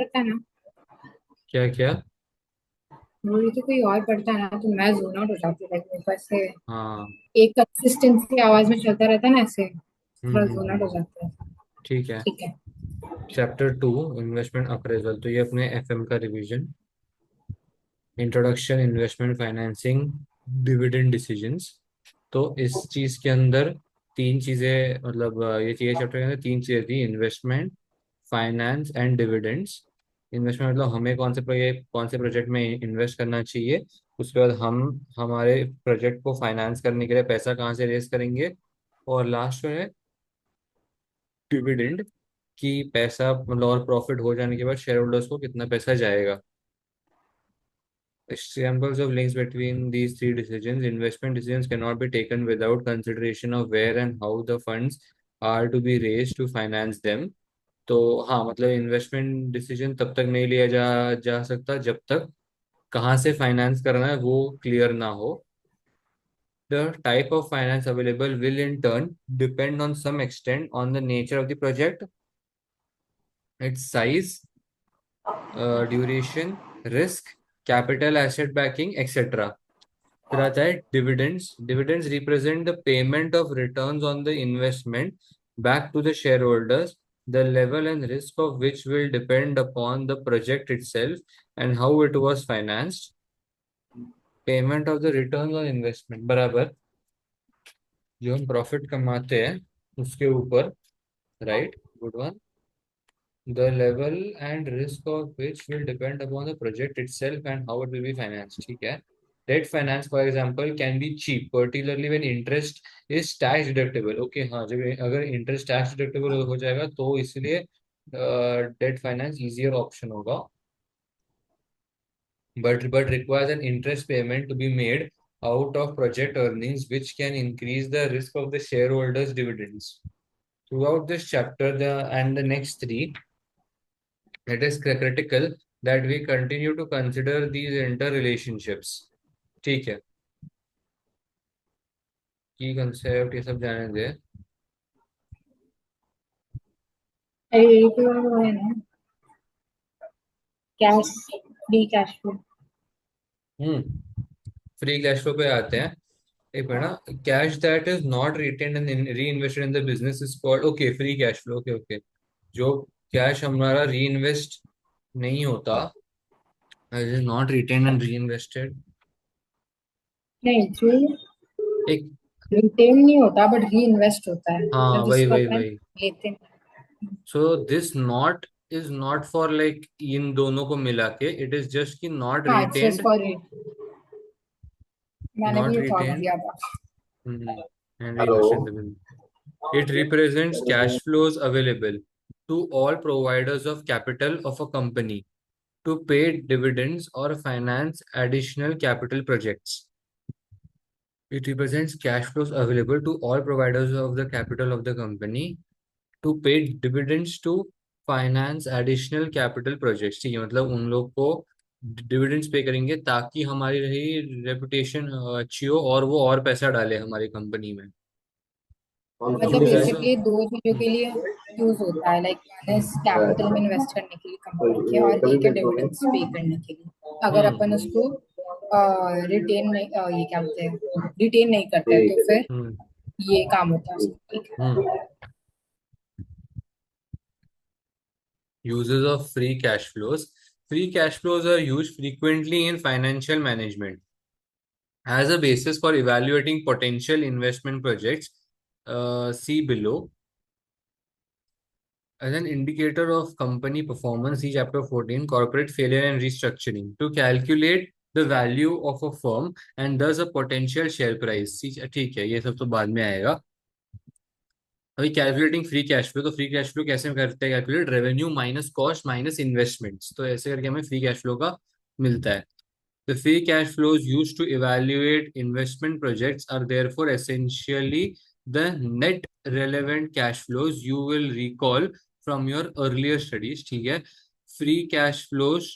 करता है ना। क्या क्या? वही तो कोई और पढ़ता है ना तो मैं जोन आउट हो जाती हूँ। लाइक मेरे को ऐसे हाँ। एक कंसिस्टेंसी आवाज में चलता रहता है ना, ऐसे थोड़ा जोन आउट हो हम्म। जाता है। ठीक है। ठीक है। चैप्टर 2, इन्वेस्टमेंट अप्रेजल, तो ये अपने एफएम का revision. Introduction, investment financing, dividend decisions. तो इस चीज के अंदर तीन चीजें, मतलब ये चीजें चैप्टर के अंदर तीन चीजें थी: investment, finance and dividends. Investment मतलब हमें कौन से प्रोजेक्ट में इन्वेस्ट करना चाहिए। उसके बाद हम हमारे प्रोजेक्ट को फाइनेंस करने के लिए पैसा कहाँ से रेज करेंगे। और लास्ट में डिविडेंड, कि पैसा मतलब और प्रॉफिट हो जाने के बाद शेयर होल्डर्स को कितना पैसा जाएगा। Examples of links between these three decisions: investment decisions cannot be taken without consideration of where and how the funds are to be raised to finance them. तो हाँ, मतलब इन्वेस्टमेंट डिसीजन तब तक नहीं लिया जा सकता जब तक कहाँ से फाइनेंस करना है वो क्लियर ना हो। The type of finance available will in turn depend on some extent on the nature of the project, its size, duration, risk, capital asset backing, etc. फिर आता है dividends. Dividends represent the payment of returns on the investment back to the shareholders, the level and risk of which will depend upon the project itself and how it was financed. Payment of the returns on investment बराबर जो हम profit कमाते हैं उसके ऊपर, right, good one. The level and risk of which will depend upon the project itself and how it will be financed. ठीक है। Debt finance, for example, can be cheap, particularly when interest is tax deductible. Okay, हाँ, जब अगर interest tax deductible हो जाएगा तो इसलिए debt finance easier option होगा, but requires an interest payment to be made out of project earnings, which can increase the risk of the shareholders' dividends. Throughout this chapter, the next three, it is critical that we continue to consider these interrelationships. ठीक है, की concept ये सब जाने दे। अरे यही तो वो है ना, cash, free cash flow. Hmm. Free cash flow पे आते हैं। एक मिनट ना, cash that is not retained and reinvested in the business is called, okay, free cash flow. Okay okay, जो कैश हमारा री इन्वेस्ट नहीं होता, it is not retained and reinvested. नहीं, जो एक, रिटेन नहीं होता बट री इन्वेस्ट होता है, हाँ, मतलब वही जिसको वही अपन वही। लेते हैं। So this not is not for like in दोनों को मिला के, इट इज जस्ट कि नॉट हाँ, इट्स जस्ट रिटेन्ड, फॉर, मैंने भी not ये थॉट retained, किया था। and hello. reinvested in the business. It represents cash flows available to all providers of capital of a company to pay dividends or finance additional capital projects. It represents cash flows available to all providers of the capital of the company to pay dividends to finance additional capital projects। ठीक है, मतलब उन लोग को dividends पे करेंगे ताकि हमारी रही रेपुटेशन अच्छी हो और वो और पैसा डाले हमारी कंपनी में। मतलब यूजेस। बेसिकली दो चीजों के लिए यूज होता है। लाइक वन इज कैपिटल में इन्वेस्ट करने के लिए कंपनी के, और एक है डिविडेंड्स पे करने के लिए। अगर हम्म। अपन उसको रिटेन नहीं ये क्या बोलते हैं, रिटेन नहीं करते तो फिर हम्म। ये काम होता है उसका। ठीक हम्म। है। Uses of free cash flows. Free cash flows are used frequently in financial management as a basis for evaluating potential investment projects. See below. As an indicator of company performance, see Chapter 14, Corporate Failure and Restructuring, to calculate the value of a firm and thus a potential share price. See, ठीक है, ये सब तो बाद में आएगा। अभी calculating free cash flow, तो फ्री कैश फ्लो कैसे करते हैं calculate? Revenue minus cost minus investments, तो ऐसे करके हमें फ्री कैश फ्लो का मिलता है। The free cash flows use to evaluate investment projects are therefore essentially the net relevant cash flows you will recall from your earlier studies. ठीक है। Free cash flows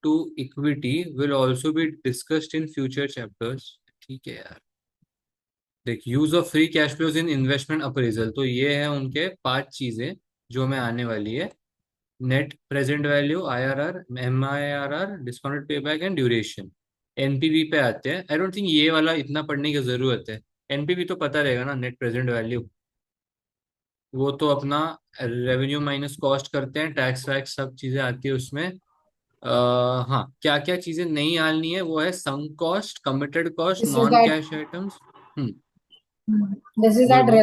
to equity will also be discussed in future chapters. ठीक है यार। देख, use of free cash flows in investment appraisal, तो ये है उनके 5 चीजें जो हमें आने वाली है। Net present value, IRR, MIRR, discounted payback and duration. NPV पे आते हैं। आई डोंट थिंक ये वाला इतना पढ़ने की जरूरत है। एनपीवी तो पता रहेगा ना, नेट प्रेजेंट वैल्यू। वो तो अपना रेवेन्यू माइनस कॉस्ट करते हैं, टैक्स वैक्स सब चीजें आती है उसमें। हाँ, क्या क्या चीजें नहीं डालनी है वो है sunk cost, committed cost, This is non that. Cash items. Hmm. This is बोलो that बोलो।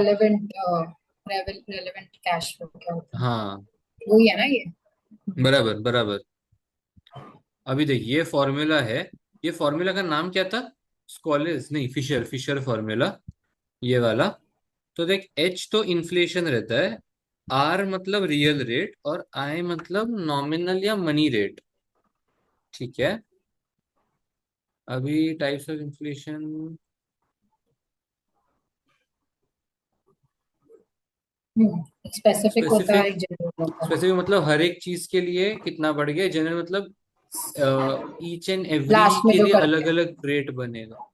relevant cash flow क्या होता है, हाँ, वही है ना ये। बराबर बराबर। अभी देख, ये फॉर्मूला है। ये फॉर्मूला का नाम क्या था? स्कॉलेस नहीं, फिशर, फिशर फॉर्मूला, ये वाला। तो देख, एच तो इन्फ्लेशन रहता है, आर मतलब रियल रेट, और आई मतलब नॉमिनल या मनी रेट। ठीक है। अभी टाइप्स ऑफ इन्फ्लेशन, स्पेसिफिक होता है, स्पेसिफिक। एक जनरल होता है। स्पेसिफिक मतलब हर एक चीज के लिए कितना बढ़ गया, जनरल मतलब ईच एंड एवरी लास्ट में के जो लिए करते अलग हैं। अलग रेट बनेगा।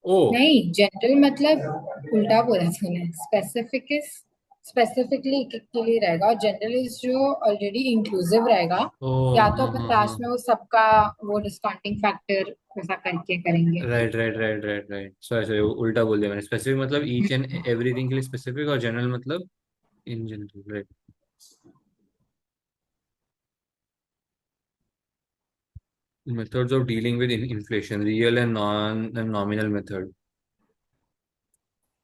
ओ नहीं, जनरल मतलब उल्टा बोला तूने। स्पेसिफिक इज स्पेसिफिकली के लिए रहेगा, और जनरल इज जो ऑलरेडी इंक्लूसिव रहेगा। ओ या तो हाँ अपन हाँ हाँ। लास्ट में वो सबका वो डिस्काउंटिंग फैक्टर ऐसा करके करेंगे। Right right right right right, sorry sorry, उल्टा बोल दिया मैंने। स्पेसिफिक मतलब ईच एंड एवरीथिंग के लिए स्पेसिफिक, और जनरल मतलब in general, right. Methods of dealing with inflation, real and non and nominal method.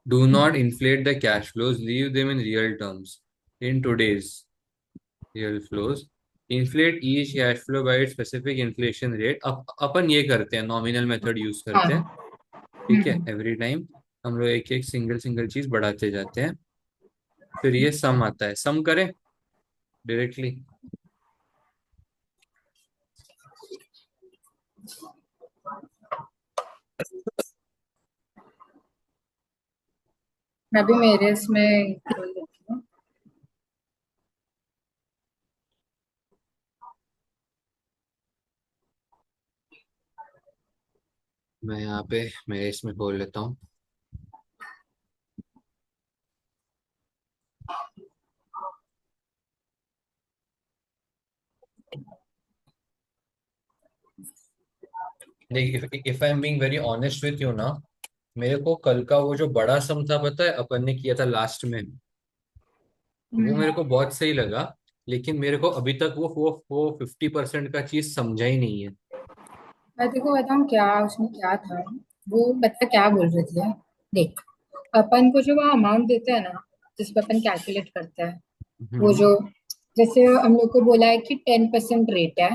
Do not inflate the cash flows, leave them in real terms. In today's real flows, inflate each cash flow by its specific inflation rate। अपन ये करते हैं, nominal method use हाँ। करते हैं। ठीक है, every time हम लोग एक एक सिंगल सिंगल चीज बढ़ाते जाते हैं। फिर ये सम आता है, सम करें डायरेक्टली। मैं भी मेरे इसमें खोल देती हूँ। मैं यहाँ पे मेरे इसमें खोल लेता हूँ। देख, if I am being very honest with you ना, मेरे को कल का वो जो बड़ा सम था, पता है अपन ने किया था लास्ट में, वो मेरे को बहुत सही लगा। लेकिन मेरे को अभी तक वो 50% का चीज समझा ही नहीं है। मैं तेको बताऊँ क्या उसमें क्या था। वो बच्चा क्या बोल रही थी, देख, अपन को जो वो अमाउंट देते हैं ना, जिस पे अपन कैलकुलेट करते हैं, वो हम्म जो, जैसे हम लोग को बोला है कि 10% रेट है,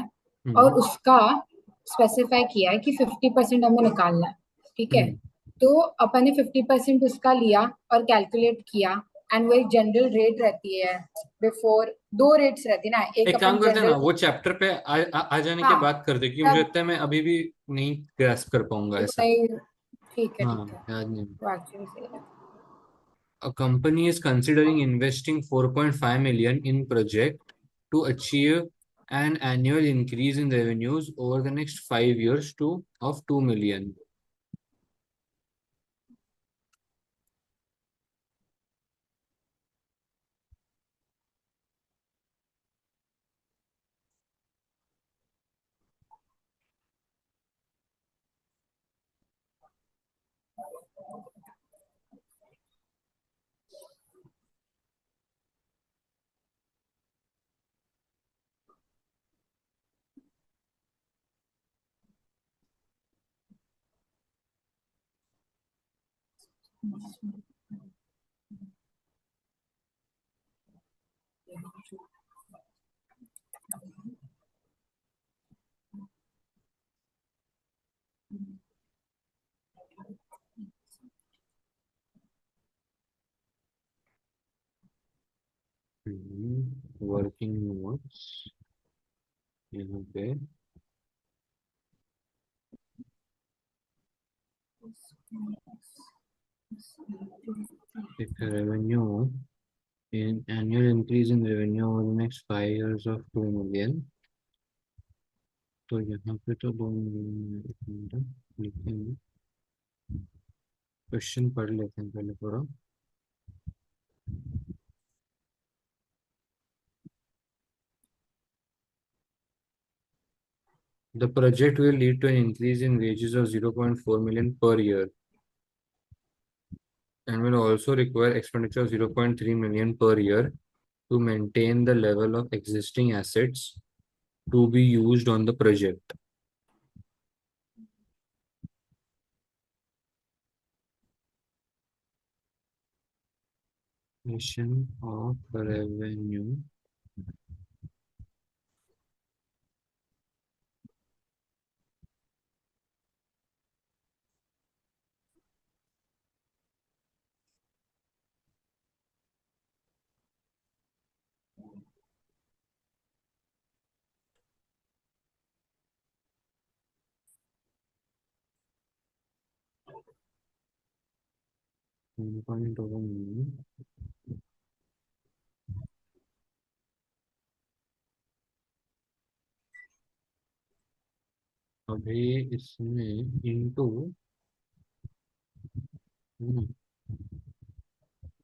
और हम्म उसका स्पेसिफाई किया है कि 50% हमें निकालना है। ठीक है। हम्म। तो अपन ने 50% उसका लिया और कैलकुलेट किया। एंड वो एक जनरल रेट रहती है। बिफोर दो रेट्स रहती है ना, एक एक काम अपन करते हैं ना, जनरल। वो चैप्टर पे आ जाने के हाँ। बाद कर दे, क्योंकि मुझे तब लगता है मैं अभी भी नहीं ग्रास्प कर पाऊंगा वो ऐसा। नहीं। ठीक है, हाँ, ठीक है। याद नहीं। वो एक्चुअली सही है। A company is considering investing 4.5 million in project to achieve an annual increase in revenues over the next 5 years to of 2 million. Working notes यहाँ पे। If revenue in annual increase in revenue over the next 5 years of 2 million, तो यहाँ पे तो 2 million लिखेंगे। Question पढ़ लेते हैं पहले थोड़ा। The project will lead to an increase in wages of 0.4 million per year and will also require expenditure of 0.3 million per year to maintain the level of existing assets to be used on the project. Mission of revenue point over million. अभी इसमें into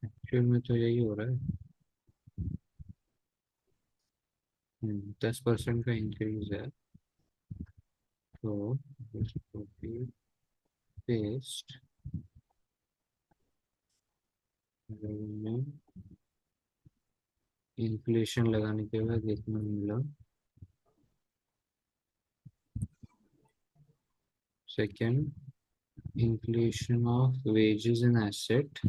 actual में तो यही हो रहा है 10% का increase है तो इसको भी पेस्ट में इन्फ्लेशन लगाने के बाद देखना मिला second inflation of wages and asset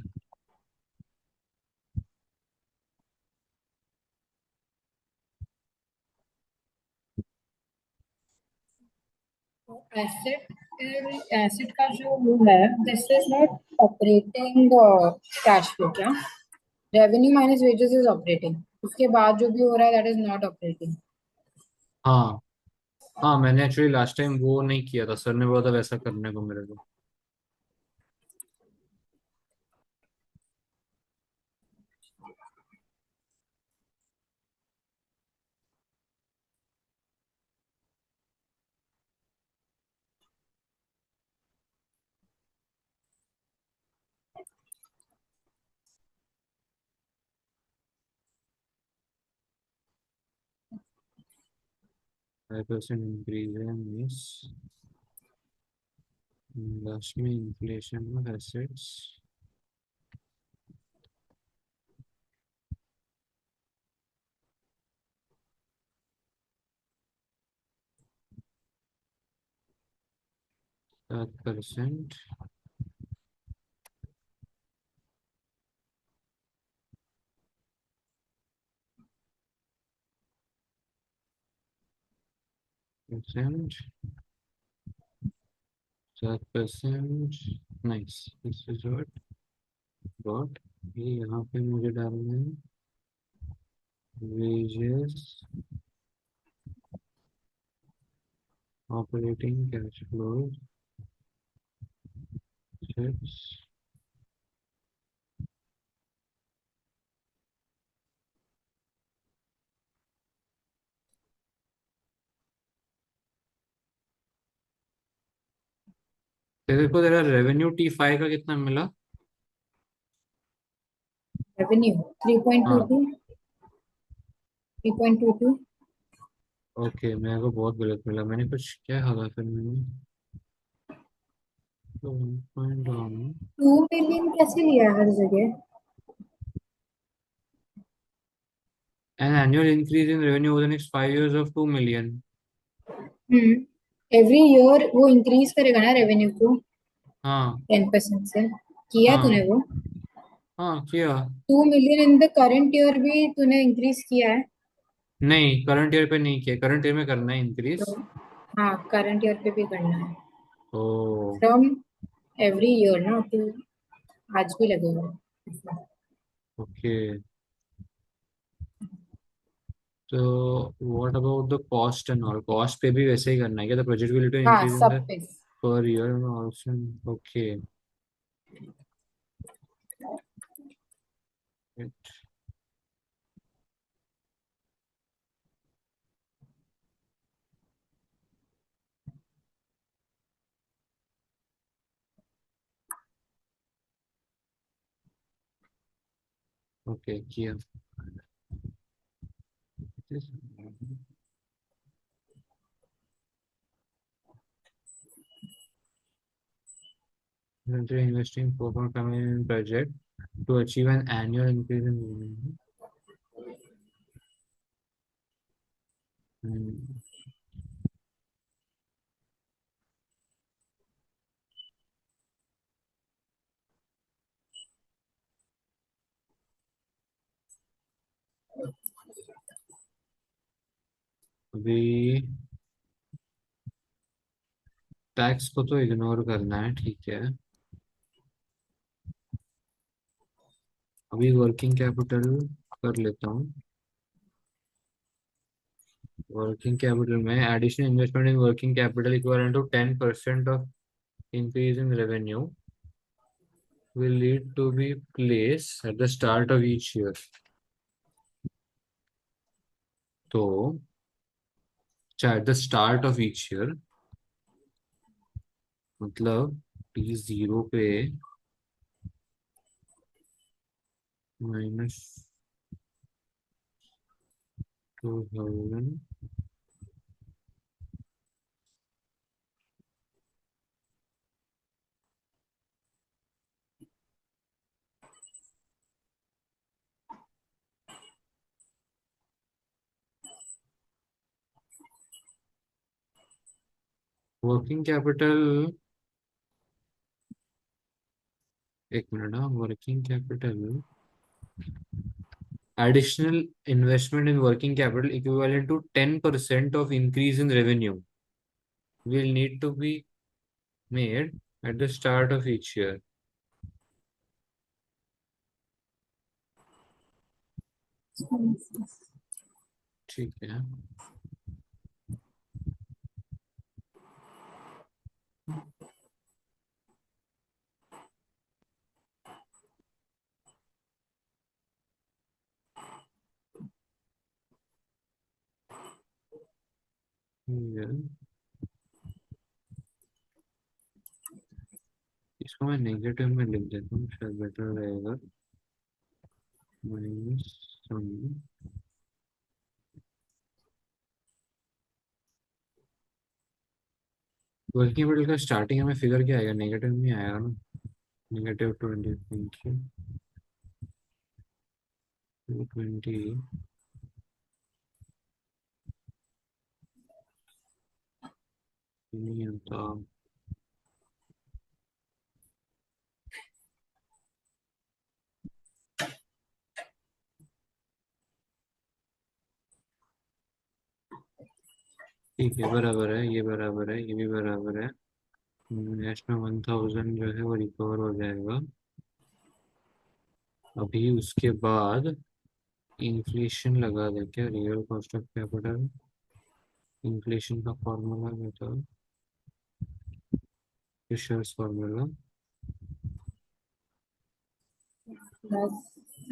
asset का जो वो है, this is not operating cash flow क्या? Revenue minus wages is operating, उसके बाद जो भी हो रहा है दैट इज नॉट ऑपरेटिंग। हाँ हाँ मैंने एक्चुअली लास्ट टाइम वो नहीं किया था सर ने बोला था वैसा करने को मेरे को 5% इंक्रीज है मिस लास्ट में inflation of assets %7 percent 7% nice this is what ये यहाँ पे मुझे डालना है वेजेस ऑपरेटिंग कैश फ्लो तेरे को तेरा रेवेन्यू T5 का कितना मिला रेवेन्यू हाँ 3.22, 3.22। ओके मेरे को बहुत गलत मिला मैंने कुछ क्या होगा फिर मैंने तो 1.1 2 मिलियन कैसे लिया हर जगह? an annual increase in revenue over the next 5 years of 2 million hmm, every year वो इंक्रीज करेगा ना रेवेन्यू को हाँ 10% से। किया तूने हाँ वो? हाँ किया 2 million in the current year भी तूने इंक्रीज किया है? नहीं करंट ईयर पे नहीं किया करंट ईयर में करना है तो इंक्रीज हाँ, करंट ईयर पे भी करना है। ओ फ्रॉम एवरी ईयर ना, तो आज भी लगेगा। ओके तो what about the cost and all cost पे भी वैसे ही करना है क्या द प्रोजेक्ट विल टू हाँ, इंक्रीज इन सब the pay. Per year also okay okay किया investing for coming in project to achieve an annual increase in revenue. Hmm. अभी टैक्स को तो इग्नोर करना है, ठीक है। अभी वर्किंग कैपिटल कर लेता हूँ। वर्किंग कैपिटल में additional investment in working capital equal to 10% of increase in revenue will lead to be placed at the start of each year. तो at the start of each year मतलब T0 पे -2000। Working capital, एक minute ना, working capital additional investment in working capital equivalent to 10% of increase in revenue will need to be made at the start of each year. ठीक है। ये इसको मैं negative में लिख देता हूँ, शायद बेटर रहेगा। Minus sum. वर्किंग कैपिटल का स्टार्टिंग में फिगर क्या आएगा? नेगेटिव में आएगा ना। -20, थैंक यू। 220 नहीं होता। ठीक है, बराबर है, ये बराबर है, ये भी बराबर है। इसमें 1000 जो है वो रिकवर हो जाएगा। अभी उसके बाद इन्फ्लेशन लगा दे क्या? Real cost of capital inflation का फॉर्मूला बताओ। Fisher's formula. Plus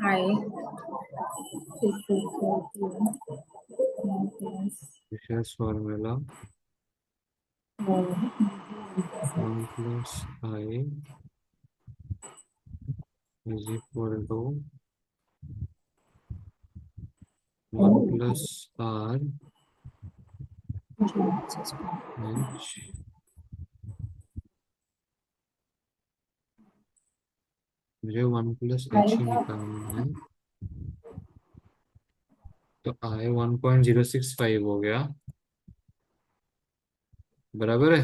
I is equal to 1 plus Fisher's formula 1 1 + I is equal to 1 + R H। मुझे 1 + H ही निकालना है। तो I 1.065 हो गया, बराबर है।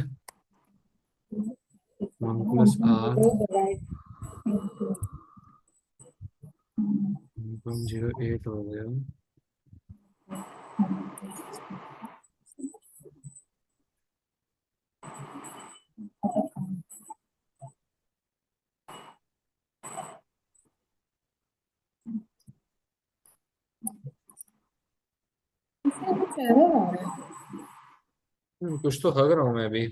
1 + R divide into 1.08 हो गया। इसमें कुछ error आ रहा है। कुछ तो हग रहा हूँ मैं अभी,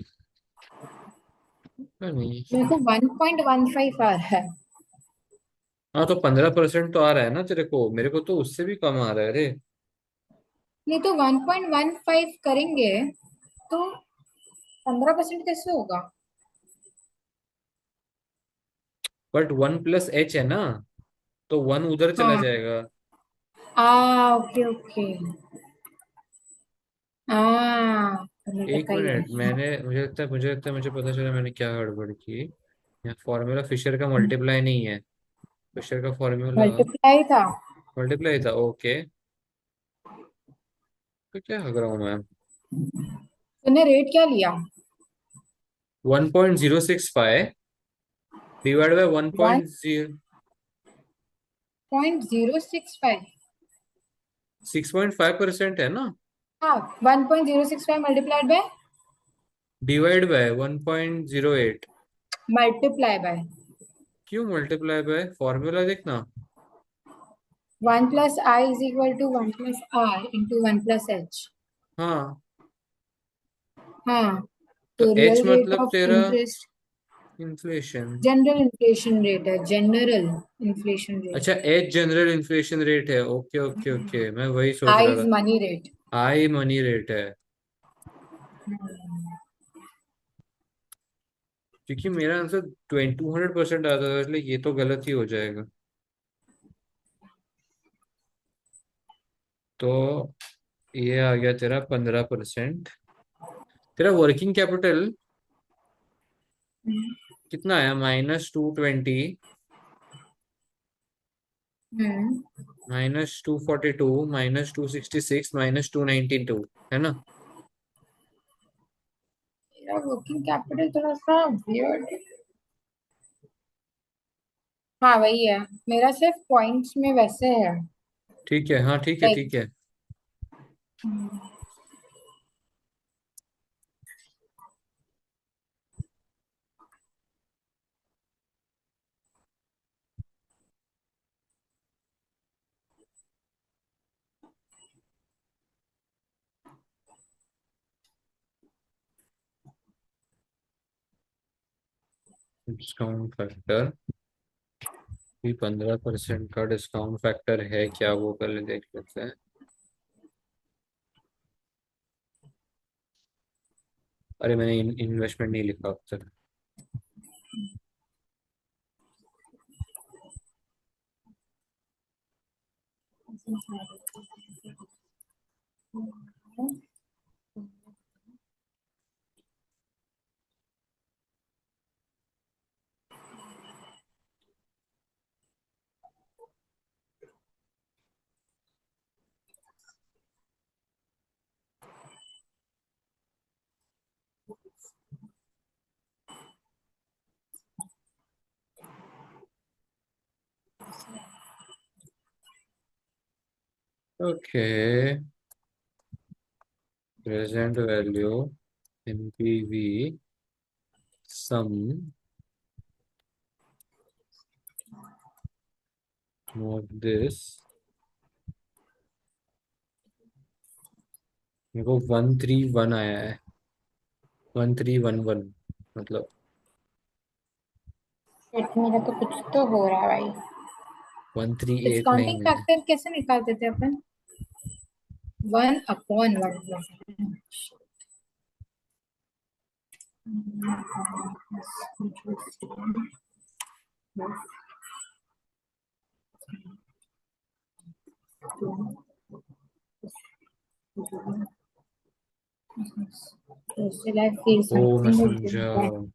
पता नहीं। मेरे को 1.15 आ रहा है। हाँ तो 15% तो आ रहा है ना तेरे को, मेरे को तो उससे भी कम आ रहा है रे। नहीं तो 1.15 करेंगे तो 15% कैसे होगा? बट 1 + H है ना, तो 1 उधर चला हाँ। जाएगा। Okay okay. हाँ, कर्नाटक एक का ही है। मिनट, मैंने मुझे लगता है मुझे पता चला मैंने क्या गड़बड़ की। यहाँ फॉर्मूला फिशर का मल्टीप्लाई नहीं है, फिशर का फॉर्मूला मल्टीप्लाई था। मल्टीप्लाई था। ओके, तो क्या लग रहा हूँ मैं? तूने रेट क्या लिया? 1.065 divide by one one point zero point zero six five 6.5% है ना, हाँ, 1.065 multiplied by divide by 1.08। Multiply by क्यों मल्टीप्लाई बाय? फॉर्मूला देखना। 1 + I is equal to 1 + R into 1 + H। हाँ, हाँ, तो तो एच रियल रेट मतलब ऑफ तेरा interest inflation. General inflation rate है, जनरल इन्फ्लेशन रेट। अच्छा, एच जनरल इन्फ्लेशन रेट है। ओके ओके ओके, मैं वही सोच आई रहा इज था। Money rate. I money rate है, क्योंकि मेरा आंसर 200% आता था, इसलिए ये तो गलत ही हो जाएगा। तो ये आ गया तेरा 15%। तेरा वर्किंग कैपिटल कितना आया? -220, -242, -266, -292, है ना? मेरा वर्किंग कैपिटल थोड़ा सा वियर्ड। हाँ वही है, मेरा सिर्फ पॉइंट्स में वैसे है। ठीक है, हाँ ठीक है लाइक ठीक है। डिस्काउंट फैक्टर भी 15% का डिस्काउंट फैक्टर है क्या, वो पहले देख लेते हैं। अरे मैंने इन्वेस्टमेंट नहीं लिखा अब तक। Okay, present value, NPV, sum of this. मेरे को 131 आया है, 1311, मतलब मेरा तो कुछ तो हो रहा है भाई। 138 डिस्काउंटिंग नहीं है। फैक्टर कैसे निकालते थे अपन? 1/1 + So still I feel ओ मैं something is समझा, going wrong.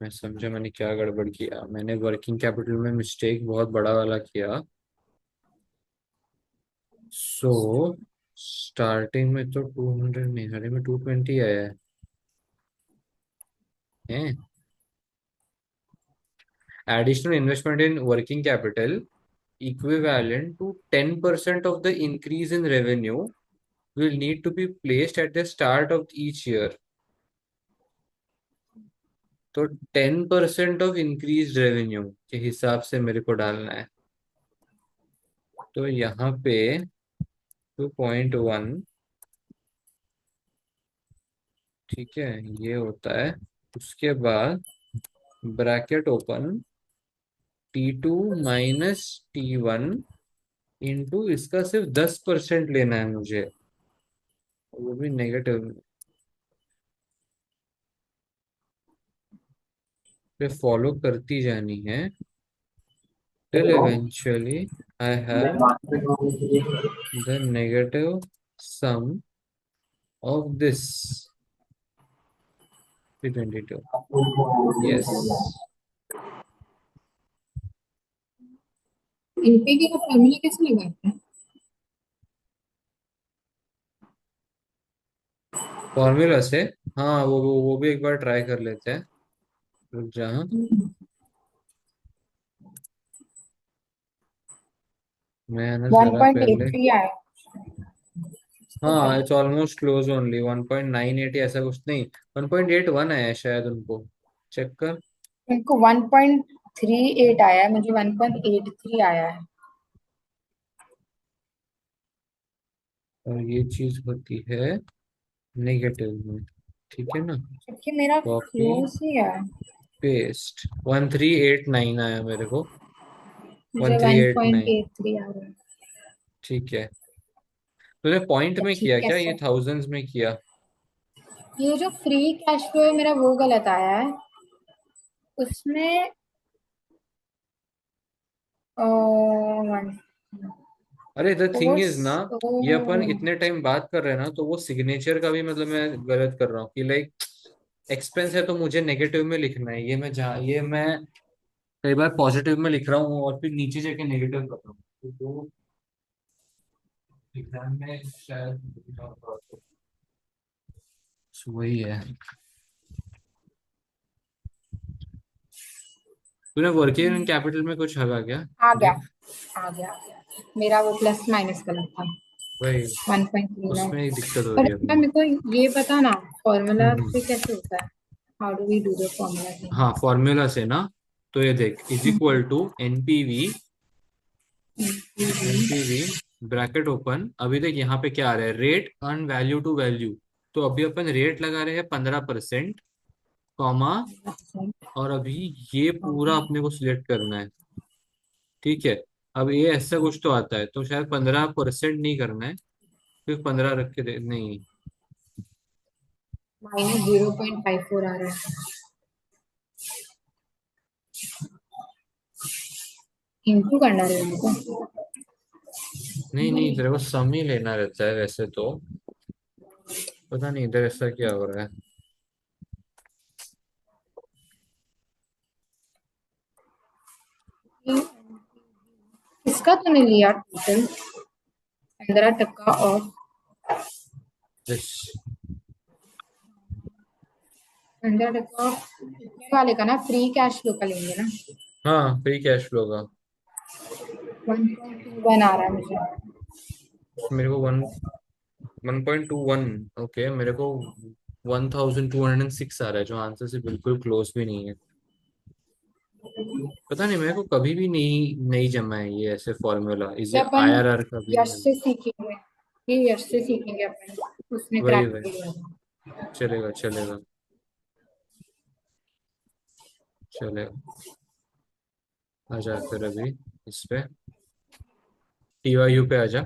मैं समझा मैंने क्या गड़बड़ किया। मैंने वर्किंग कैपिटल में मिस्टेक बहुत बड़ा वाला किया। सो स्टार्टिंग में तो 200 नहीं, हरे में 220 आया है। Additional investment in working capital equivalent to 10% of the increase in revenue will need to be placed at the start of each year. तो 10% ऑफ इंक्रीज रेवेन्यू के हिसाब से मेरे को डालना है। तो यहाँ पे 2.1, ठीक है, ये होता है। उसके बाद bracket open, T2 - T1 into इसका सिर्फ 10% लेना है मुझे, वो भी नेगेटिव पे फॉलो करती जानी है till eventually I have the negative sum of this 322. Yes. NPV का फॉर्मूला कैसे लगाते हैं? फॉर्मूला से, हाँ वो भी एक बार ट्राई कर लेते हैं। रुक जा, हाँ। मैं ना वन जरा पॉइंट एट पहले, थ्री आया। हाँ इट्स ऑलमोस्ट क्लोज ओनली 1.98 ऐसा कुछ नहीं, 1.81 आया है शायद उनको। चेक कर। उनको 1.38 आया है, मुझे 1.83 आया है। और ये चीज होती है नेगेटिव में, ठीक है ना। जबकि मेरा कॉपी क्लोज ही है। पेस्ट, 1389 आया मेरे को। मुझे 1389, 1.83 आ रहा है। ठीक है। तूने पॉइंट तो में ठीक किया है क्या, ये सर। थाउजेंड्स में किया? ये जो फ्री कैश फ्लो है मेरा वो गलत आया है। उसमें वन अरे द थिंग कोर्स। इज ना, ये अपन इतने टाइम बात कर रहे हैं ना, तो वो सिग्नेचर का भी मतलब मैं गलत कर रहा हूँ कि लाइक एक्सपेंस है तो मुझे नेगेटिव में लिखना है, ये मैं कई बार पॉजिटिव में लिख रहा हूँ और फिर नीचे जाके नेगेटिव कर रहा हूँ, तो वो एग्जाम में शायद वही है। तूने वर्किंग कैपिटल में कुछ लगा क्या? आ गया, देख, आ गया, आ गया। मेरा वो प्लस माइनस गलत था। वही 1.39। उसमें ही दिक्कत हो पर रही है मैं अपनी। मेरे को ये पता ना, फॉर्मूला हम्म। से कैसे होता है? How do we do the formula thing? हाँ फॉर्मूला से ना, तो ये देख is equal to NPV, NPV bracket open, अभी देख यहाँ पे क्या आ रहा है, rate earn value to value. तो अभी अपन रेट लगा रहे हैं 15%, कॉमा, और अभी ये पूरा अपने को सिलेक्ट करना है, ठीक है। अब ये ऐसा कुछ तो आता है, तो शायद 15% नहीं करना है, फिर 15 रख के दे नहीं। -0.54 आ रहा है। इंटू करना रहेगा को। नहीं नहीं, तेरे को सम ही लेना रहता है वैसे तो, पता नहीं इधर ऐसा क्या हो रहा है। इसका तूने लिया टोटल 15% ऑफ। यस। 15% ऑफ वाले का ना, फ्री कैश फ्लो का लेंगे ना। हाँ फ्री कैश फ्लो का। 1.21 आ रहा है मुझे। मेरे को 1.21, ओके, मेरे को 1206 आ रहा है, जो आंसर से बिल्कुल क्लोज भी नहीं है। पता नहीं, मेरे को कभी भी नहीं जमा है ये ऐसे फॉर्मूला, ये इसे अपन आईआरआर कभी नहीं यश जमा। से सीखेंगे। ये यश से सीखेंगे अपन। उसने वही क्रैक वही, किया था। चलेगा चलेगा चलेगा। आजा फिर अभी इस पे, टीवायू पे आजा।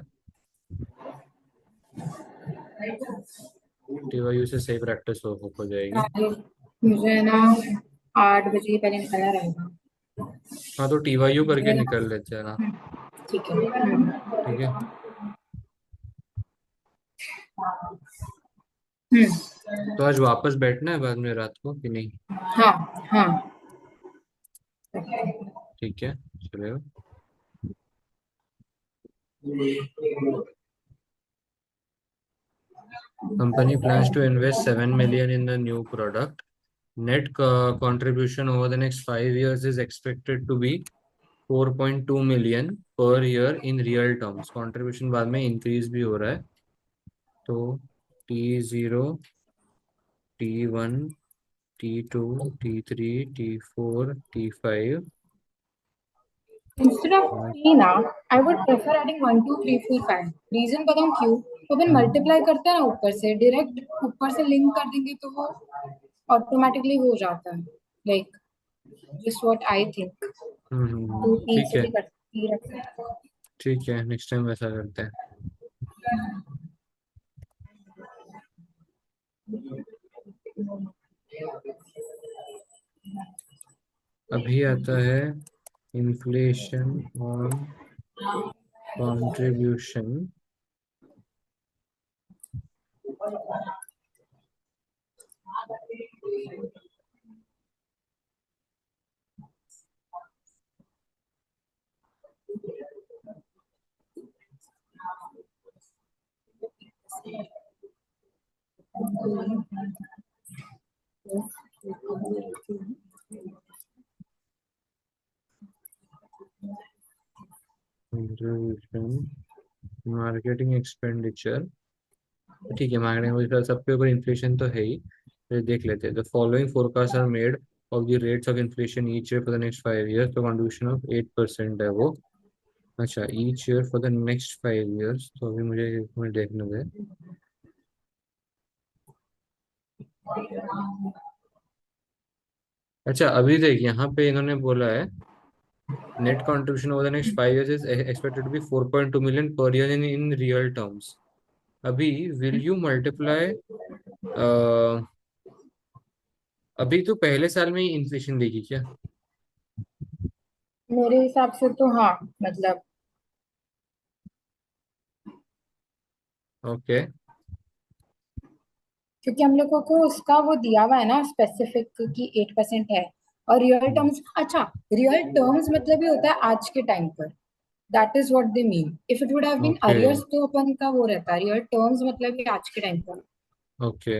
टीवायू से सही प्रैक्टिस हो जाएगी। आज मुझे ना 8 बजे पहले निकलना रहेगा। हाँ तो टीवायू करके मुझे निकल लेते हैं ना। ठीक है। ठीक है। तो आज वापस बैठना है बाद में रात को कि नहीं? हाँ, हाँ। ठीक है, चलेगा। Company plans to invest 7 million in the new product. Net contribution over the next 5 years is expected to be 4.2 million per year in real terms. Contribution बाद में increase भी हो रहा है, तो T0, T1, T2, T3, T4, T5। Instead of 3 ना, I would prefer adding 1 2 3 4 5। Reason बताऊं क्यों? तो अपन मल्टीप्लाई करते हैं ना ऊपर से, डायरेक्ट ऊपर से लिंक कर देंगे तो वो ऑटोमेटिकली हो जाता है। Like just what I think. Two तीन ठीक से है, भी करती रख सकते हैं। ठीक है, नेक्स्ट टाइम वैसा करते हैं। अभी आता है inflation on contribution. Marketing expenditure, ठीक है, मार्केटिंग सबके ऊपर इन्फ्लेशन तो है ही, तो देख लेते हैं। The following forecast are made of the rates of inflation each year for the next 5 years, तो कंट्रीब्यूशन ऑफ 8% है वो। अच्छा, each year for the next 5 years, तो अभी मुझे एक मिनट देखने दे। अच्छा, अभी देख, यहाँ पे इन्होंने बोला है net contribution over the next 5 years is expected to be 4.2 million पर ईयर इन रियल टर्म्स। अभी विल यू मल्टीप्लाई, अभी तो पहले साल में ही इन्फ्लेशन देगी क्या? मेरे हिसाब से तो हाँ, मतलब ओके। क्योंकि हम लोगों को उसका वो दिया हुआ है ना स्पेसिफिक कि 8% है। और रियल टर्म्स, अच्छा, रियल टर्म्स मतलब ये होता है आज के टाइम पर। That is what they mean. If it would have been okay. Arrears तो अपन का वो रहता है, रियल टर्म्स मतलब ये आज के टाइम पर। Okay.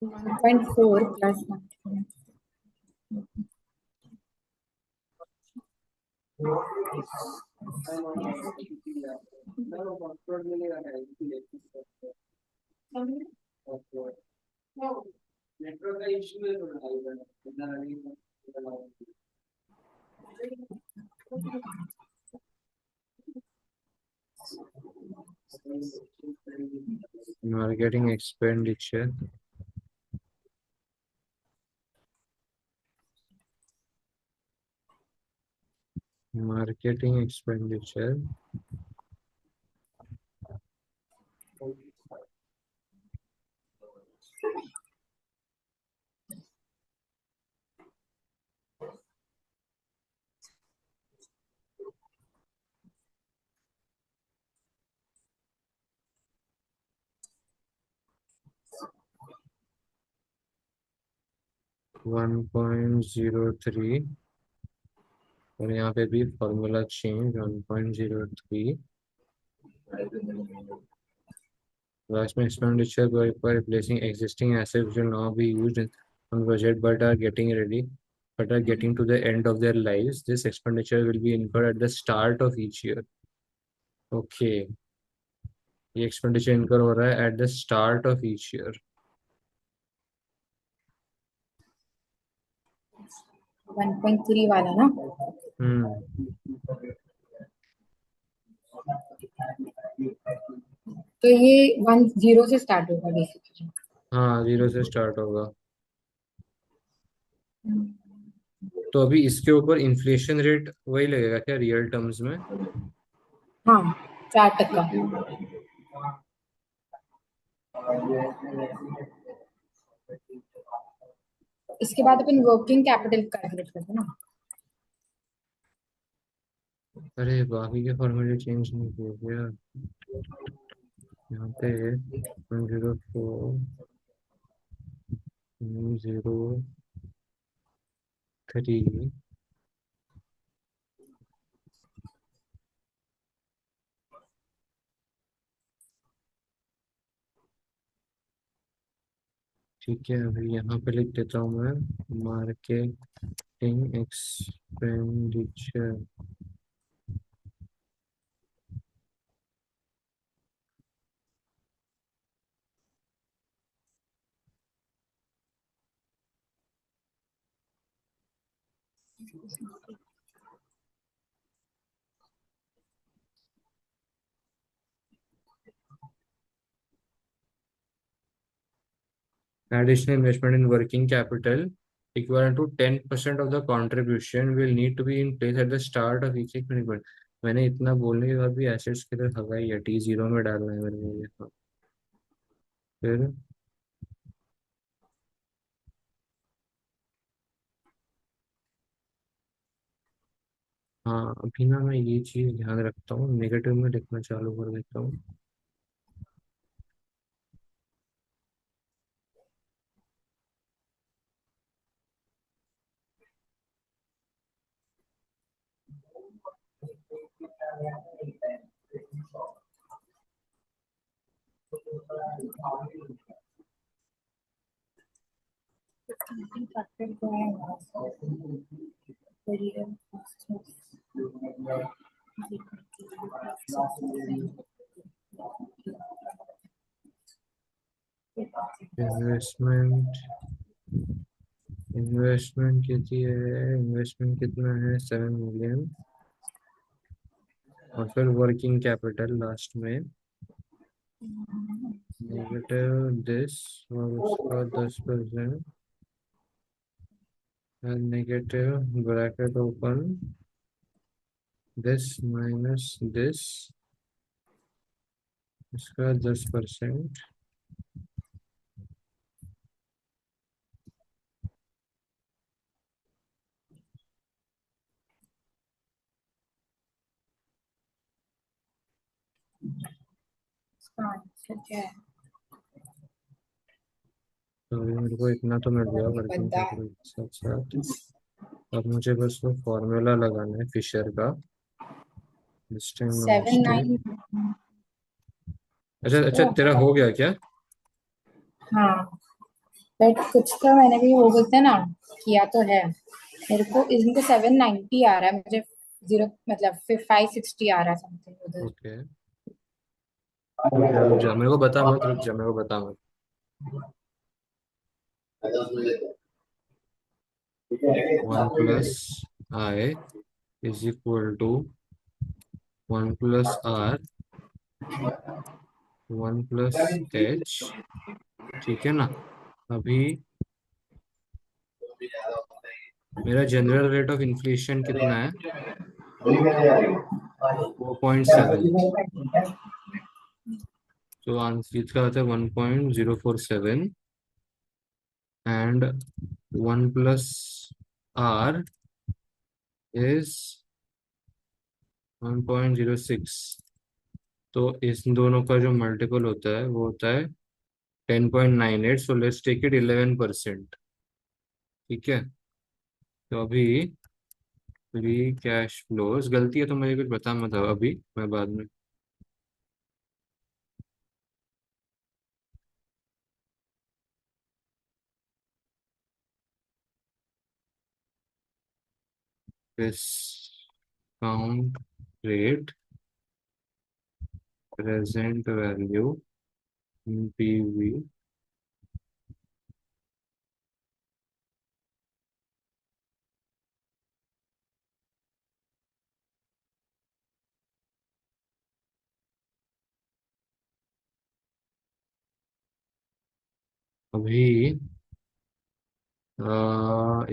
1.4 plus marketing expenditure, marketing expenditure 1.03, और यहाँ पे भी फॉर्मूला चेंज 1.03। लास्ट में expenditure by replacing existing assets which will now be used on budget but are getting ready, but are getting to the end of their lives. This expenditure will be incurred at the start of each year. Okay, ये expenditure इनकर हो रहा है at the start of each year. 1.3 वाला ना। हम्म। तो ये 1.0 से स्टार्ट होगा बेसिकली। हाँ, 0 से स्टार्ट होगा। तो अभी इसके ऊपर इन्फ्लेशन रेट वही लगेगा क्या रियल टर्म्स में? हाँ, 4%। इसके बाद अपन वर्किंग कैपिटल कैलकुलेट करते हैं ना। अरे, बाकी के फॉर्मूले चेंज नहीं किए क्या? यहाँ पे 104.03। ठीक है, अभी यहाँ पे लिख देता हूँ मैं marketing expenditure. Additional investment in working capital equivalent to 10% of the contribution will need to be in place at the start of each experiment। मैंने इतना बोलने के बाद भी एसेट्स की तरफ हवाई है, T0 में डालना है मेरे को ये। हाँ, फिर हाँ, अभी ना मैं ये चीज़ ध्यान रखता हूँ, नेगेटिव में लिखना चालू कर देता हूँ। इन्वेस्टमेंट इन्वेस्टमेंट कितनी है, इन्वेस्टमेंट कितना है, 7 million। और फिर वर्किंग कैपिटल लास्ट में नेगेटिव दिस और उसका 10%, negative bracket open this minus this, इसका 10%। तो अभी मेरे को इतना तो मिल गया वर्किंग बंदा कैपिटल के साथ साथ। अब मुझे बस वो फॉर्मूला लगाना है फिशर का, दिस टाइम नो 7 9। मिस्टेक। अच्छा अच्छा, तेरा हो गया क्या? हाँ, बट कुछ तो मैंने भी वो बोलते हैं ना, किया तो है। मेरे को इनको 790 आ रहा है, मुझे जीरो मतलब फिर 560 आ रहा है समथिंग उधर। ओके, रुक जा, मेरे को बता मत, रुक जा, मेरे को बता मत। 1 + I is equal to 1 + R 1 + H, ठीक है ना? अभी मेरा जनरल रेट ऑफ इन्फ्लेशन कितना है? 4.7। तो आंसर इसका आता है 1.047, एंड 1 + R इज 1.06। तो इस दोनों का जो मल्टीपल होता है वो होता है 10.98। So let's take it 11%। ठीक है, तो अभी फ्री कैश फ्लोज, गलती है तो मुझे कुछ बता मत अभी, मैं बाद में। Discount rate, present value, PV. अभी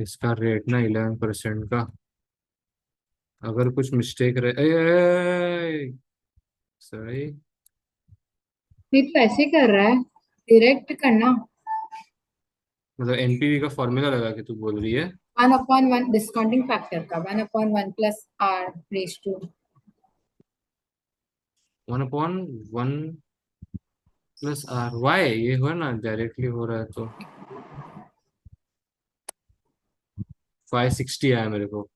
इसका रेट ना 11% का। अगर कुछ मिस्टेक रहे, सॉरी। ये तो ऐसे कर रहा है, डायरेक्ट करना। मतलब एनपीवी का फॉर्मूला लगा के तू बोल रही है? 1/1 डिस्काउंटिंग फैक्टर का 1/1 + R raise to. 1/1 + R, Y ये हुआ ना, डायरेक्टली हो रहा है तो 560 आया मेरे को।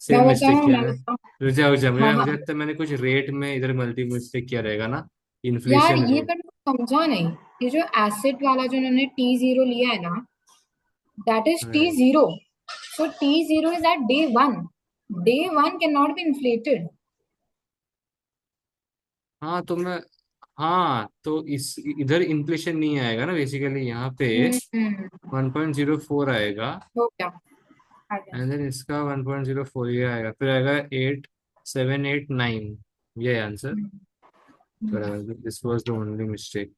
मैं सेम मिस्टेक बताऊँ किया मैं है। बताऊँ रुक जा हाँ मुझे हाँ। लगता है मैंने कुछ रेट में इधर मल्टी मिस्टेक किया रहेगा ना, यार इन्फ्लेशन ये रेट। पर समझा नहीं, ये जो एसेट वाला जो उन्होंने T0 लिया है ना, that is right. T0. So T0 is at day one. Day one cannot be inflated. हाँ तो मैं, हाँ तो इस इधर इन्फ्लेशन नहीं आएगा ना, बेसिकली यहाँ पे हम्म। 1.04 आएगा, हो गया, आ गया। एंड देन इसका 1.04 ये आएगा, फिर आएगा 8789, ये answer. This was the only mistake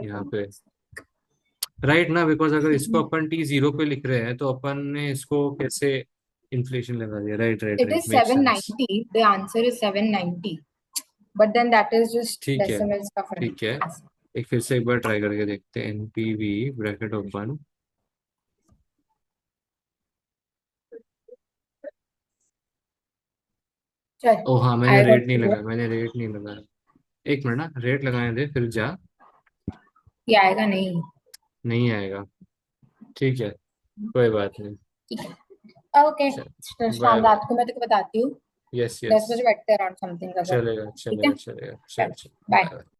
यहाँ पे, राइट ना? बिकॉज अगर इसको अपन T0 पे लिख रहे हैं तो अपन ने इसको कैसे इन्फ्लेशन लगा दिया? Right right It right, is make sense. 790. The answer is 790. But then that is just ठीक है, decimals का ठीक है, फर्क। एक फिर से एक बार ट्राई करके देखते हैं। एनपीवी ब्रैकेट ओपन, चल, ओ हाँ मैंने आएगा रेट नहीं तो लगाया, मैंने रेट नहीं लगाया। एक मिनट ना, रेट लगाने दे फिर जा। ये आएगा नहीं। नहीं आएगा, ठीक है, कोई बात नहीं। ठीक है, ओके। चल, तो बाय शाम बाय। रात को मैं तेको बताती हूँ। यस यस, 10 बजे बैठते हैं अराउंड समथिंग अगर। चलेगा ठीक है, चलेगा चलेगा, चल, चल चल, बाय। बाय।